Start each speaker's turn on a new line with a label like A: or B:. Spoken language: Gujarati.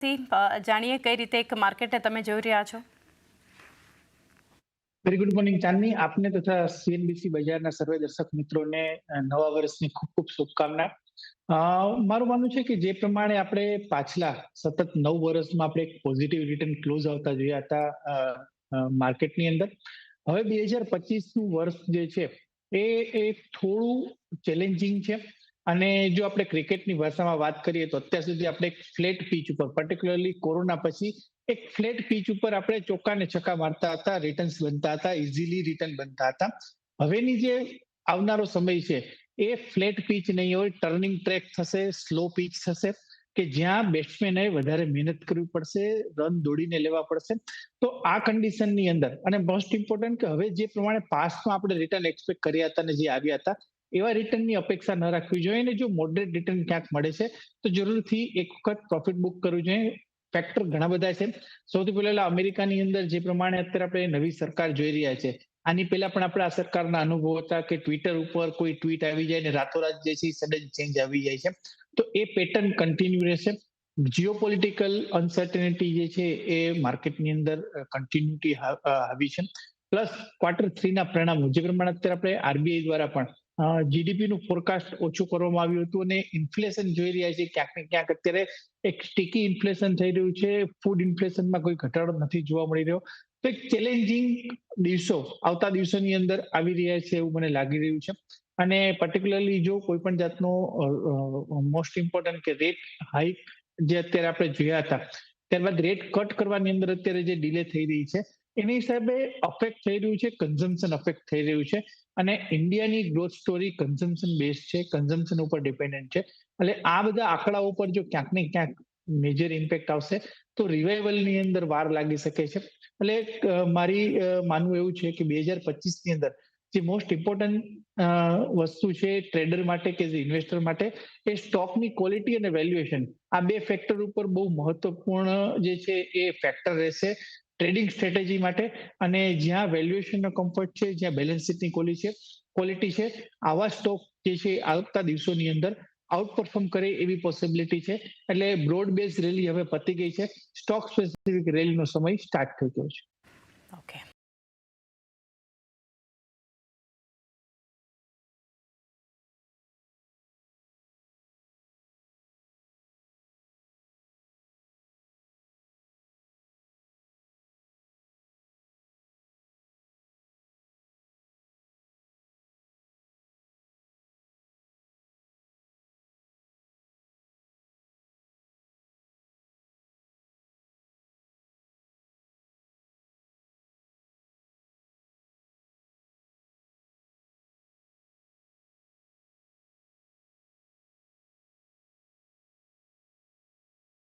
A: થી જાણીએ કઈ રીતે એક માર્કેટને તમે જોઈ રહ્યા છો.
B: વેરી ગુડ મોર્નિંગ ચાંદની, આપને તથા સીએનબીસી બજારના સર્વે દર્શક મિત્રોને નવા વર્ષની ખૂબ ખૂબ શુભકામના. મારું માનવું છે કે જે પ્રમાણે આપણે પાછલા સતત 9 વર્ષમાં આપણે એક પોઝિટિવ રિટર્ન ક્લોઝ આવતા જોયા હતા માર્કેટની અંદર, હવે 2025નું વર્ષ જે છે એ થોડું ચેલેન્જિંગ છે. અને જો આપણે ક્રિકેટની ભાષામાં વાત કરીએ તો અત્યાર સુધી આપણે એક ફ્લેટ પીચ ઉપર, પર્ટિક્યુલરલી કોરોના પછી એક ફ્લેટ પીચ ઉપર આપણે ચોક્કા ને છક્કા મારતા હતા, રિટર્ન્સ બનતા હતા, ઇઝીલી રિટર્ન બનતા હતા. હવેની જે આવનારો સમય છે એ ફ્લેટ પીચ નહીં હોય, ટર્નિંગ ટ્રેક થશે, સ્લો પીચ થશે, કે જ્યાં બેટ્સમેને વધારે મહેનત કરવી પડશે, રન દોડીને લેવા પડશે. તો આ કન્ડિશનની અંદર, અને મોસ્ટ ઇમ્પોર્ટન્ટ કે હવે જે પ્રમાણે પાસ્ટમાં આપણે રિટર્ન એક્સપેક્ટ કર્યા હતા અને જે આવ્યા હતા એવા રિટર્નની અપેક્ષા ન રાખવી જોઈએ. અને જો મોડરેટ રિટર્ન ક્યાંક મળે છે તો જરૂરથી એક વખત પ્રોફિટ બુક કરવું જોઈએ. ફેક્ટર ઘણા બધા છે. સૌથી પહેલા અમેરિકાની અંદર જે પ્રમાણે અત્યારે આપણે નવી સરકાર જોઈ રહ્યા છે, આની પહેલા પણ આપણે આ સરકારના અનુભવ હતા કે ટ્વિટર ઉપર કોઈ ટ્વીટ આવી જાય ને રાતોરાત જે છે સડન ચેન્જ આવી જાય છે. તો એ પેટર્ન કન્ટિન્યુ રહેશે. જીઓપોલિટિકલ અનસર્ટેનિટી જે છે એ માર્કેટની અંદર કન્ટિન્યુટી આવી છે. પ્લસ Q3 ના પરિણામો જે પ્રમાણે અત્યારે આપણે આરબીઆઈ દ્વારા પણ જીડીપીનું ફોરકાસ્ટ ઓછું કરવામાં આવ્યું હતું અને ઇન્ફ્લેશન જોઈ રહ્યા છે ક્યાંક ને ક્યાંક અત્યારે એક સ્ટીકી ઇન્ફ્લેશન થઈ રહ્યું છે. ફૂડ ઇન્ફ્લેશનમાં કોઈ ઘટાડો નથી જોવા મળી રહ્યો. તો એક ચેલેન્જિંગ દિવસો આવતા દિવસોની અંદર આવી રહ્યા છે એવું મને લાગી રહ્યું છે. અને પર્ટિક્યુલરલી જો કોઈ પણ જાતનો મોસ્ટ ઇમ્પોર્ટન્ટ કે રેટ હાઈક જે અત્યારે આપણે જોયા હતા, ત્યારબાદ રેટ કટ કરવાની અંદર અત્યારે જે ડિલે થઈ રહી છે એની હિસાબે અફેક્ટ થઈ રહ્યું છે, કન્ઝમ્પશન અફેક્ટ થઈ રહ્યું છે. અને ઇન્ડિયાની ગ્રોથ સ્ટોરી કન્ઝમ્પશન બેઝ છે, કન્ઝમ્પશન ઉપર ડિપેન્ડન્ટ છે. એટલે આ બધા આંકડાઓ ઉપર જો ક્યાંક ને ક્યાંક મેજર ઇમ્પેક્ટ આવશે તો રિવાઇવલની અંદર વાર લાગી શકે છે. એટલે મારી માનવું એવું છે કે 2025ની અંદર જે મોસ્ટ ઇમ્પોર્ટન્ટ વસ્તુ છે ટ્રેડર માટે કે ઇન્વેસ્ટર માટે, એ સ્ટોકની ક્વોલિટી અને વેલ્યુએશન, આ બે ફેક્ટર ઉપર બહુ મહત્વપૂર્ણ જે છે એ ફેક્ટર રહેશે ટ્રેડિંગ સ્ટ્રેટેજી માટે. અને જ્યાં વેલ્યુએશનનો કમ્ફર્ટ છે, જ્યાં બેલેન્સ શીટની ક્વોલિટી છે, આવા સ્ટોક જે છે આવતા દિવસોની અંદર આઉટ પરફોર્મ કરે એવી પોસિબિલિટી છે. એટલે બ્રોડ બેઝ રેલી હવે પતી ગઈ છે, સ્ટોક સ્પેસિફિક રેલીનો સમય સ્ટાર્ટ થઈ ગયો છે.
A: ઓકે.